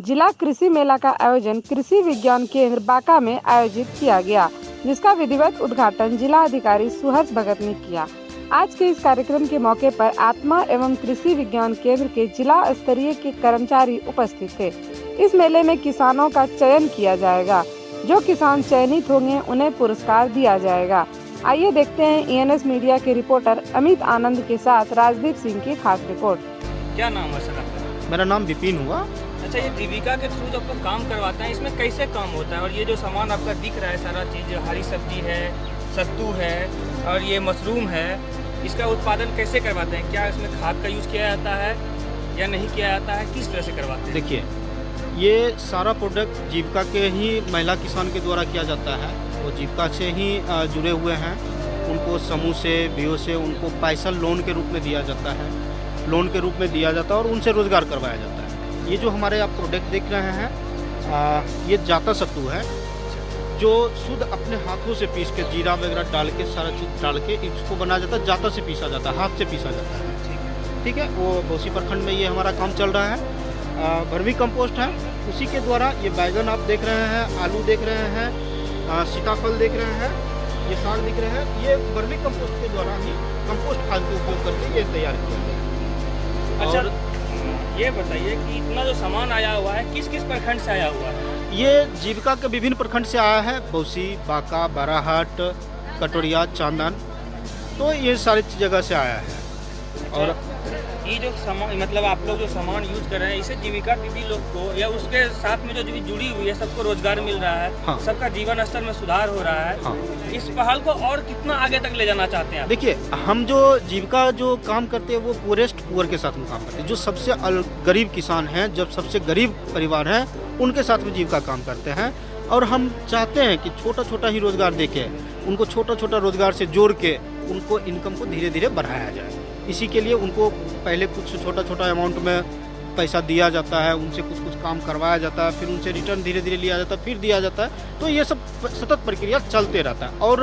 जिला कृषि मेला का आयोजन कृषि विज्ञान केंद्र बांका में आयोजित किया गया, जिसका विधिवत उद्घाटन जिला अधिकारी सुहर्ष भगत ने किया। आज के इस कार्यक्रम के मौके पर आत्मा एवं कृषि विज्ञान केंद्र के जिला स्तरीय के कर्मचारी उपस्थित थे। इस मेले में किसानों का चयन किया जाएगा। जो किसान चयनित होंगे उन्हें पुरस्कार दिया जाएगा। आइए देखते हैं ENS मीडिया के रिपोर्टर अमित आनंद के साथ राजदीप सिंह की खास रिपोर्ट। क्या नाम है सर आपका? मेरा नाम विपिन हुआ। अच्छा, ये जीविका के थ्रू जब आपको काम करवाते हैं, इसमें कैसे काम होता है? और ये जो सामान आपका दिख रहा है, सारा चीज़, हरी सब्जी है, सत्तू है और ये मशरूम है, इसका उत्पादन कैसे करवाते हैं? क्या इसमें खाद का यूज़ किया जाता है या नहीं किया जाता है? किस तरह से करवाते हैं? देखिए, ये सारा प्रोडक्ट जीविका के ही महिला किसान के द्वारा किया जाता है। वो जीविका से ही जुड़े हुए हैं। उनको समूह से, बीओ से उनको पैसा लोन के रूप में दिया जाता है, लोन के रूप में दिया जाता है और उनसे रोज़गार करवाया जाता है। ये जो हमारे आप प्रोडक्ट देख रहे हैं, ये जाता सत्तू है, जो शुद्ध अपने हाथों से पीस के जीरा वगैरह डाल के सारा चीज़ डाल के इसको बनाया जाता है। जाता से पीसा जाता है, हाथ से पीसा जाता है। ठीक है, वो बौसी प्रखंड में ये हमारा काम चल रहा है। वर्मी कंपोस्ट है, उसी के द्वारा ये बैगन आप देख रहे हैं, आलू देख रहे हैं, सीताफल देख रहे हैं, ये साग दिख रहे हैं, ये वर्मी कंपोस्ट के द्वारा ही कंपोस्ट खाद का उपयोग करके ये तैयार किया गया। अच्छा, ये बताइए कि इतना जो सामान आया हुआ है, किस किस प्रखंड से आया हुआ है? ये जीविका के विभिन्न प्रखंड से आया है। बौसी, बांका, बाराहाट, कटोरिया, चांदन, तो ये सारी जगह से आया है। और ये जो सामान, मतलब आप लोग जो सामान यूज कर रहे हैं, इससे जीविका दीदी लोग को या उसके साथ में जो जुड़ी हुई है, सबको रोजगार मिल रहा है। हाँ। सबका जीवन स्तर में सुधार हो रहा है। हाँ। इस पहल को और कितना आगे तक ले जाना चाहते हैं आप? देखिए, हम जो जीविका जो काम करते हैं वो पूरेस्ट पुअर के साथ में काम करते हैं। जो सबसे गरीब किसान हैं, जब सबसे गरीब परिवार हैं, उनके साथ में जीविका काम करते हैं। और हम चाहते हैं कि छोटा छोटा ही रोजगार देके उनको छोटा छोटा रोजगार से जोड़ के उनको इनकम को धीरे धीरे बढ़ाया जाए। इसी के लिए उनको पहले कुछ छोटा छोटा अमाउंट में पैसा दिया जाता है, उनसे कुछ कुछ काम करवाया जाता है, फिर उनसे रिटर्न धीरे धीरे लिया जाता है, फिर दिया जाता है। तो ये सब सतत प्रक्रिया चलते रहता है। और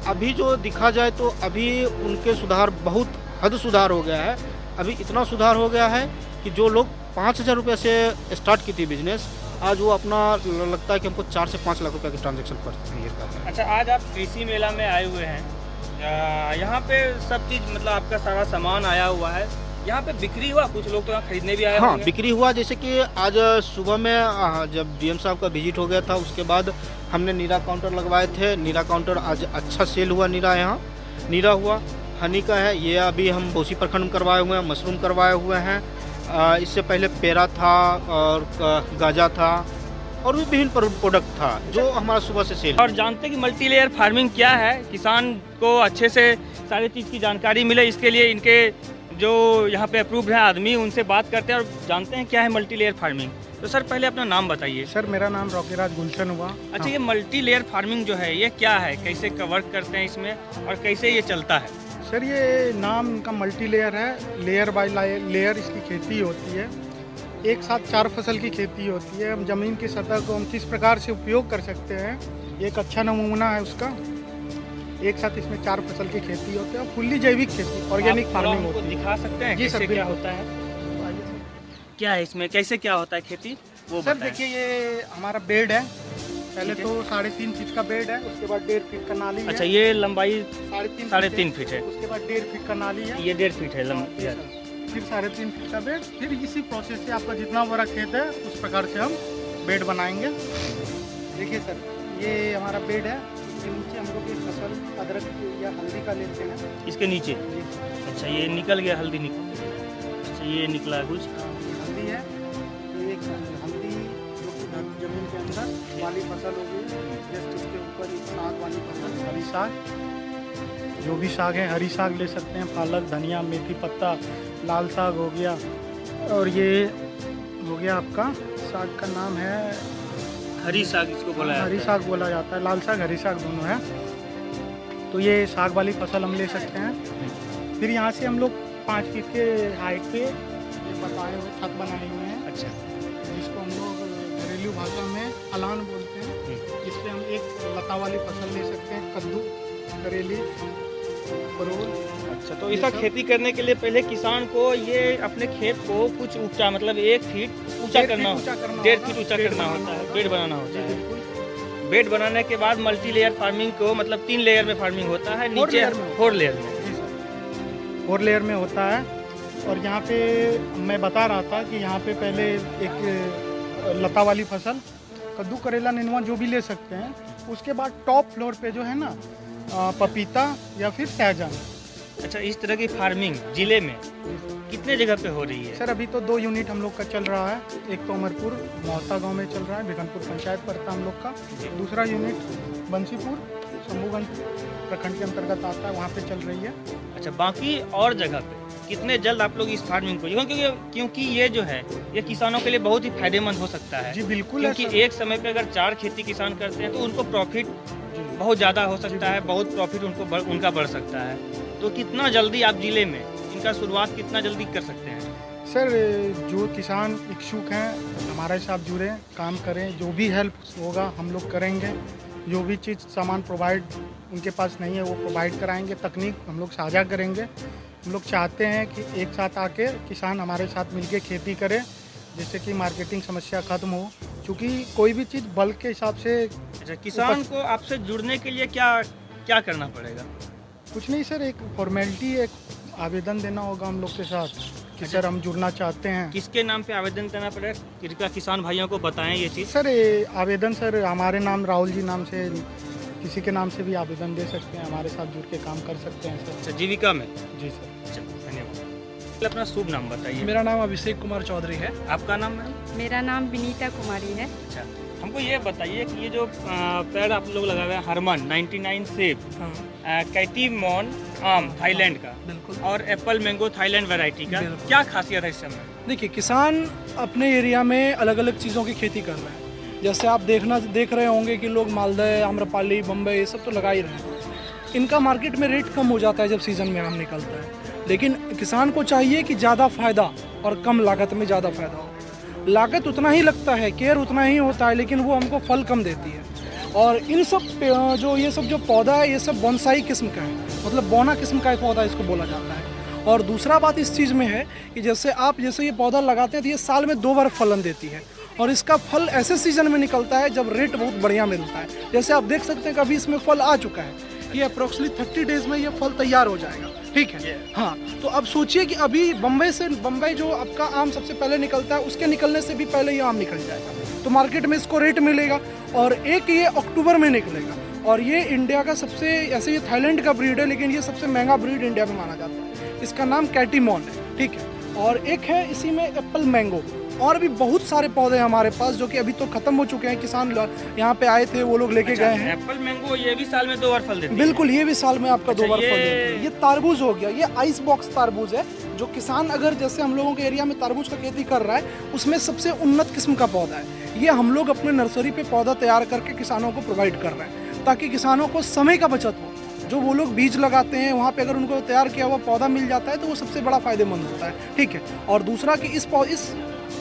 अभी जो दिखा जाए तो अभी उनके सुधार, बहुत हद सुधार हो गया है। अभी इतना सुधार हो गया है कि जो लोग 5,000 रुपये से स्टार्ट की थी बिजनेस, आज वो अपना लगता है कि हमको 4 से 5 लाख रुपये के ट्रांजेक्शन पर ईयर का है। अच्छा, आज आप कृषि मेला में आए हुए हैं, यहाँ पे सब चीज़, मतलब आपका सारा सामान आया हुआ है, यहाँ पे बिक्री हुआ? कुछ लोग तो यहाँ खरीदने भी आए हाँ, होंगे। बिक्री हुआ। जैसे कि आज सुबह में जब DM साहब का विजिट हो गया था, उसके बाद हमने नीरा काउंटर लगवाए थे। नीरा काउंटर आज अच्छा सेल हुआ। नीरा यहाँ नीरा हुआ, हनी का है, ये अभी हम बौसी प्रखंड में करवाए हुए हैं। मशरूम करवाए हुए हैं। इससे पहले पेरा था और गाजा था और भी विभिन्न प्रोडक्ट था जो हमारा सुबह से सेल। और जानते हैं कि मल्टी लेयर फार्मिंग क्या है? किसान को अच्छे से सारी चीज़ की जानकारी मिले, इसके लिए इनके जो यहाँ पे अप्रूव्ड हैं आदमी, उनसे बात करते हैं और जानते हैं क्या है मल्टी लेयर फार्मिंग। तो सर, पहले अपना नाम बताइए। सर, मेरा नाम रॉकीराज गुलशन हुआ। अच्छा, ये मल्टी लेयर फार्मिंग जो है, ये क्या है? कैसे वर्क करते हैं इसमें और कैसे ये चलता है? सर, ये नाम इनका मल्टी लेयर है। लेयर बाय लेयर इसकी खेती होती है। एक साथ 4 फसल की खेती होती है। हम ज़मीन की सतह को हम किस प्रकार से उपयोग कर सकते हैं, ये एक अच्छा नमूना है उसका। एक साथ इसमें 4 फसल की खेती होती है, फुल्ली जैविक खेती, ऑर्गेनिक फार्मिंग होती है। दिखा सकते हैं जी सर, कैसे क्या बिल्कुल। होता है? क्या है इसमें, कैसे क्या होता है खेती, वो सर बताएं। देखिए, ये हमारा बेड है। पहले तो 3.5 फीट का बेड है, उसके बाद 1.5 फीट का नाली है। अच्छा, ये लंबाई 3.5 फीट है। उसके बाद 1.5 फीट का नाली है। ये 1.5 फीट है जी सर। फिर 3.5 फीट का बेड। फिर इसी प्रोसेस से आपका जितना बड़ा खेत है उस प्रकार से हम बेड बनाएंगे। देखिए सर, ये हमारा बेड है। इसके नीचे हम लोग एक फसल अदरक या हल्दी का लेते हैं। इसके नीचे? अच्छा, ये निकल गया, हल्दी निकल। अच्छा, ये निकला है कुछ। ये हल्दी है, तो एक हल्दी जो कि जमीन के अंदर वाली फसल होगी। जस्ट इसके ऊपर एक साग वाली फसल, हरी साग, जो भी साग है, हरी साग ले सकते हैं, पालक, धनिया, मेथी पत्ता, लाल साग हो गया। और ये हो गया आपका साग का नाम है हरी साग, इसको बोला हरी जाता है। साग बोला जाता है। लाल साग, हरी साग दोनों है। तो ये साग वाली फसल हम ले सकते हैं। फिर यहाँ से हम लोग 5 फीट के हाइट पे ये बताए हुए छत बनाए हुए हैं। अच्छा, जिसको हम लोग घरेलू भाषा में अलान बोलते हैं। इस पे हम एक लता वाली फसल ले सकते हैं, कद्दू, करेली, परवल। अच्छा, तो इसका खेती करने के लिए पहले किसान को ये अपने खेत को कुछ ऊंचा, मतलब 1 फीट ऊंचा करना होता है, 1.5 फीट ऊंचा करना होता है, बेड बनाना होता है। बिल्कुल। बेड बनाने के बाद मल्टी लेयर फार्मिंग को, मतलब 3 लेयर में फार्मिंग होता है, नीचे 4 लेयर में। 4 लेयर में होता है। और यहाँ पे मैं बता रहा था कि यहाँ पे पहले एक लता वाली फसल, कद्दू, करेला, नेनुआ जो भी ले सकते हैं। उसके बाद टॉप फ्लोर पे जो है ना पपीता या फिर सहजन। अच्छा, इस तरह की फार्मिंग जिले में कितने जगह पे हो रही है? सर अभी तो 2 यूनिट हम लोग का चल रहा है। एक तो अमरपुर मोहता गांव में चल रहा है, बिगनपुर पंचायत पड़ता है हम लोग का। दूसरा यूनिट बंसीपुर शंभूगंज प्रखंड के अंतर्गत आता है, वहाँ पे चल रही है। अच्छा, बाकी और जगह पे कितने जल्द आप लोग इस फार्मिंग को, क्योंकि ये जो है ये किसानों के लिए बहुत ही फायदेमंद हो सकता है। जी बिल्कुल। क्योंकि एक समय पे अगर 4 खेती किसान करते हैं तो उनको प्रॉफिट बहुत ज़्यादा हो सकता है, बहुत प्रॉफिट उनका बढ़ सकता है। तो कितना जल्दी आप जिले में इनका शुरुआत कितना जल्दी कर सकते हैं? सर जो किसान इच्छुक हैं हमारे साथ जुड़े, काम करें, जो भी हेल्प होगा हम लोग करेंगे। जो भी चीज़ सामान प्रोवाइड उनके पास नहीं है वो प्रोवाइड कराएंगे, तकनीक हम लोग साझा करेंगे। हम लोग चाहते हैं कि एक साथ आके किसान हमारे साथ मिलके खेती करे, जिससे कि मार्केटिंग समस्या खत्म हो। क्योंकि कोई भी चीज़ बल्क के हिसाब से। अच्छा, किसान को आपसे जुड़ने के लिए क्या क्या करना पड़ेगा? कुछ नहीं सर, एक फॉर्मेलिटी, एक आवेदन देना होगा हम लोग के साथ कि सर हम जुड़ना चाहते हैं। किसके नाम पे आवेदन करना पड़ेगा? कृपया किसान भाइयों को बताएं ये चीज़। सर आवेदन सर हमारे नाम, राहुल जी नाम से, किसी के नाम से भी आवेदन दे सकते हैं, हमारे साथ जुड़ के काम कर सकते हैं सर। अच्छा, जीविका में? जी सर। अच्छा, धन्यवाद। अपना शुभ नाम बताइए। मेरा नाम अभिषेक कुमार चौधरी है। आपका नाम है? मेरा नाम विनीता कुमारी है। अच्छा, हमको ये बताइए कि ये जो पेड़ आप लोग लगाए हुए हैं, हरमन 99 सेब, हाँ कैटीमॉन आम थाईलैंड का, बिल्कुल। और एप्पल मैंगो थाईलैंड वैरायटी का, बिल्कुल। क्या खासियत है इस समय? देखिए, किसान अपने एरिया में अलग अलग चीज़ों की खेती कर रहे हैं। जैसे आप देख रहे होंगे कि लोग मालदह, आम्रपाली, बम्बई ये सब तो लगा ही रहे हैं। इनका मार्केट में रेट कम हो जाता है जब सीज़न में आम निकलता है। लेकिन किसान को चाहिए कि ज़्यादा फ़ायदा और कम लागत में ज़्यादा फ़ायदा हो। लागत उतना ही लगता है, केयर उतना ही होता है, लेकिन वो हमको फल कम देती है। और इन सब ये सब जो पौधा है, ये सब बोनसाई किस्म का है, मतलब बौना किस्म का एक पौधा इसको बोला जाता है। और दूसरा बात इस चीज़ में है कि जैसे ये पौधा लगाते हैं तो ये साल में 2 बार फलन देती है। और इसका फल ऐसे सीजन में निकलता है जब रेट बहुत बढ़िया मिलता है। जैसे आप देख सकते हैं कि अभी इसमें फल आ चुका है, ये अप्रोक्सीमेटली 30 डेज में ये फल तैयार हो जाएगा। ठीक है। हाँ, तो अब सोचिए कि अभी बम्बई जो आपका आम सबसे पहले निकलता है, उसके निकलने से भी पहले ये आम निकल जाएगा, तो मार्केट में इसको रेट मिलेगा। और एक ये अक्टूबर में निकलेगा। और ये इंडिया का सबसे, ऐसे ये थाईलैंड का ब्रीड है, लेकिन ये सबसे महंगा ब्रीड इंडिया में माना जाता है। इसका नाम कैटीमॉन है। ठीक है। और एक है इसी में एप्पल मैंगो। और भी बहुत सारे पौधे हैं हमारे पास जो कि अभी तो खत्म हो चुके हैं। किसान यहाँ पे आए थे, वो लोग लेके गए हैं। एप्पल मैंगो ये भी साल में 2 बार फल देती है? बिल्कुल, ये भी साल में आपका 2 बार फल देती है। ये तारबूज हो गया, ये आइस बॉक्स तारबूज है, जो किसान अगर जैसे हम लोगों के एरिया में तारबूज का खेती कर रहा है, उसमें सबसे उन्नत किस्म का पौधा है। ये हम लोग अपने नर्सरी पे पौधा तैयार करके किसानों को प्रोवाइड कर रहे हैं, ताकि किसानों को समय का बचत हो। जो वो लोग बीज लगाते हैं वहाँ पे अगर उनको तैयार किया हुआ पौधा मिल जाता है तो वो सबसे बड़ा फायदेमंद होता है। ठीक है। और दूसरा कि इस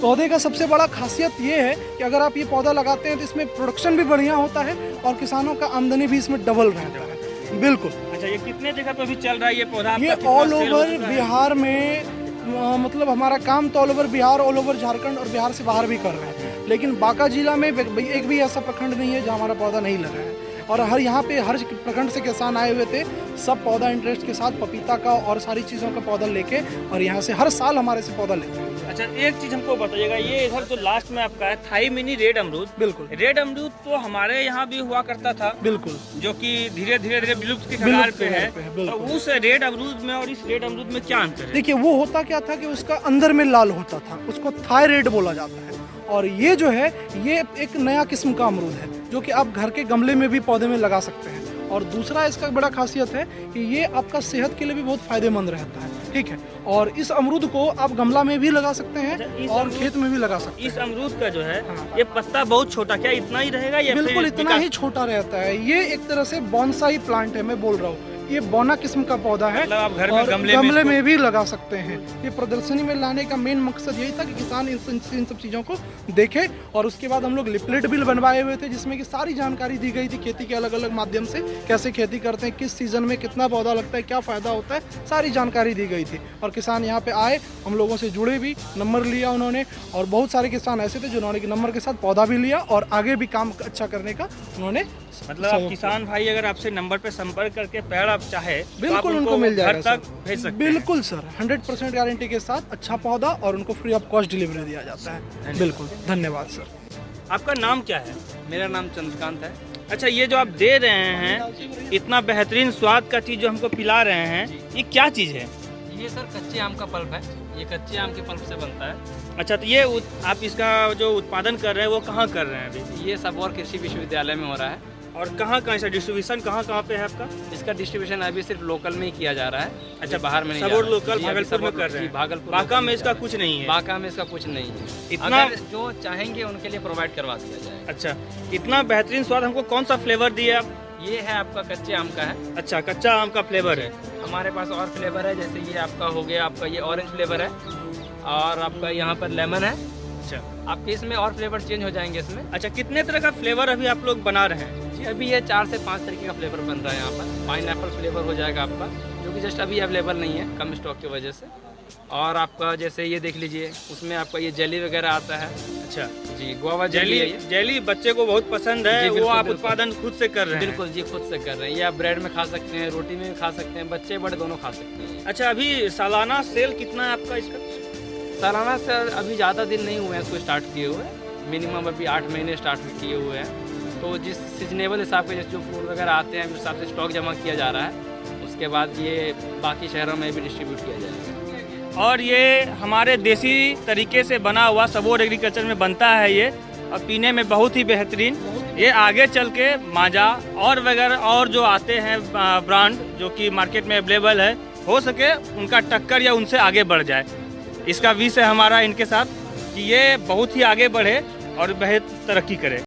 पौधे का सबसे बड़ा खासियत ये है कि अगर आप ये पौधा लगाते हैं तो इसमें प्रोडक्शन भी बढ़िया होता है और किसानों का आमदनी भी इसमें डबल रहता है। बिल्कुल। अच्छा, ये कितने जगह पे भी चल रहा है ये पौधा? ये ऑल ओवर बिहार में, मतलब हमारा काम तो all over Bihar, all over Jharkhand और बिहार से बाहर भी कर रहे हैं। लेकिन बांका जिला में एक भी ऐसा प्रखंड नहीं है जहाँ हमारा पौधा नहीं लगा है। और यहाँ पे हर प्रखंड से किसान आए हुए थे, सब पौधा इंटरेस्ट के साथ पपीता का और सारी चीज़ों का पौधा लेके, और यहाँ से हर साल हमारे से पौधा लेते हैं। अच्छा, एक चीज हमको बताइएगा, ये इधर जो लास्ट में आपका है थाई मिनी रेड अमरूद। बिल्कुल। रेड अमरूद तो हमारे यहाँ भी हुआ करता था। बिल्कुल। जो कि धीरे धीरे विलुप्त के कगार पे है। तो उस रेड अमरूद में और इस रेड अमरूद में क्या अंतर है? देखिए, वो होता क्या था कि उसका अंदर में लाल होता था, उसको थाई रेड बोला जाता है। और ये जो है, ये एक नया किस्म का अमरूद है जो कि आप घर के गमले में भी पौधे में लगा सकते हैं। और दूसरा इसका बड़ा खासियत है कि ये आपका सेहत के लिए भी बहुत फायदेमंद रहता है। ठीक है। और इस अमरूद को आप गमला में भी लगा सकते हैं और खेत में भी लगा सकते हैं। इस अमरूद का जो है, ये पत्ता बहुत छोटा, क्या इतना ही रहेगा या बिल्कुल इतना ही छोटा रहता है। ये एक तरह से बॉन्साई प्लांट है, मैं बोल रहा हूँ। ये बौना किस्म का पौधा है मतलब आप घर में और गमले गमले में में भी लगा सकते हैं। ये प्रदर्शनी में लाने का मेन मकसद यही था कि किसान इन सब चीज़ों को देखे, और उसके बाद हम लोग लिपलेट भी बनवाए हुए थे जिसमें कि सारी जानकारी दी गई थी खेती के अलग अलग माध्यम से, कैसे खेती करते हैं, किस सीज़न में कितना पौधा लगता है, क्या फ़ायदा होता है, सारी जानकारी दी गई थी। और किसान यहाँ पे आए, हम लोगों से जुड़े भी, नंबर लिया उन्होंने, और बहुत सारे किसान ऐसे थे जिन्होंने कि नंबर के साथ पौधा भी लिया और आगे भी काम अच्छा करने का उन्होंने मतलब आप किसान भाई अगर आपसे नंबर पे संपर्क करके पेड़ आप चाहे तो आप बिल्कुल उनको मिल जाएगा घर तक सर। भेज सकते हैं। बिल्कुल सर, 100% गारंटी के साथ अच्छा पौधा और उनको फ्री ऑफ कॉस्ट डिलीवरी दिया जाता है। बिल्कुल, धन्यवाद सर। आपका नाम क्या है? मेरा नाम चंद्रकांत है। अच्छा, ये जो आप दे रहे हैं इतना बेहतरीन स्वाद का चीज़ जो हमको पिला रहे हैं, ये क्या चीज़ है? ये सर कच्चे आम का पल्प है, ये कच्चे आम के पल्प से बनता है। अच्छा, तो ये आप इसका जो उत्पादन कर रहे हैं वो कहाँ कर रहे हैं अभी? ये सबौर कृषि विश्वविद्यालय में हो रहा है। और कहाँ इसका डिस्ट्रीब्यूशन कहाँ पे है आपका? इसका डिस्ट्रीब्यूशन अभी सिर्फ लोकल में ही किया जा रहा है। अच्छा, बाहर में नहीं जा सबौर रहा है। लोकल जी, अभी भागलपुर में सबौर- कर रहे जी, हैं। भागलपुर बांका में लोकल इसका किया कुछ नहीं है। बांका में इसका कुछ नहीं है। इतना- अगर जो चाहेंगे उनके लिए प्रोवाइड करवा दिया जाएगा। अच्छा, इतना बेहतरीन स्वाद, हमको कौन सा फ्लेवर दिए आप? ये है आपका कच्चे आम का है। अच्छा, कच्चा आम का फ्लेवर है। हमारे पास और फ्लेवर है, जैसे ये आपका हो गया, आपका ये ऑरेंज फ्लेवर है, और आपका यहाँ पर लेमन है। अच्छा आपके इसमें और फ्लेवर चेंज हो जाएंगे इसमें। अच्छा, कितने तरह का फ्लेवर अभी आप लोग बना रहे हैं? जी, अभी ये 4 से 5 तरीके का फ्लेवर बन रहा है यहाँ पर। पाइनएप्पल फ्लेवर हो जाएगा आपका, जो कि जस्ट अभी अवेलेबल नहीं है कम स्टॉक की वजह से। और आपका जैसे ये देख लीजिए, उसमें आपका ये जेली वगैरह आता है। अच्छा, जी, गुआवा जेली है ये। जेली बच्चे को बहुत पसंद है, जी, वो बिल्कुल, आप बिल्कुल। उत्पादन खुद से कर रहे हैं? बिल्कुल जी, खुद से कर रहे हैं। ये आप ब्रेड में खा सकते हैं, रोटी में भी खा सकते हैं, बच्चे बड़े दोनों खा सकते हैं। अच्छा, अभी सालाना सेल कितना है आपका इसका? सालाना से अभी ज़्यादा दिन नहीं हुए हैं इसको स्टार्ट किए हुए, मिनिमम अभी 8 महीने स्टार्ट किए हुए हैं। तो जिस सीजनेबल हिसाब के जैसे जो फूल वगैरह आते हैं उस हिसाब से स्टॉक जमा किया जा रहा है। उसके बाद ये बाकी शहरों में भी डिस्ट्रीब्यूट किया जाएगा। और ये हमारे देसी तरीके से बना हुआ सबौर एग्रीकल्चर में बनता है ये, और पीने में बहुत ही बेहतरीन। ये आगे चल के माजा और वगैरह और जो आते हैं ब्रांड जो कि मार्केट में अवेलेबल है, हो सके उनका टक्कर या उनसे आगे बढ़ जाए। इसका विश है हमारा इनके साथ कि ये बहुत ही आगे बढ़े और बेहतर तरक्की करे।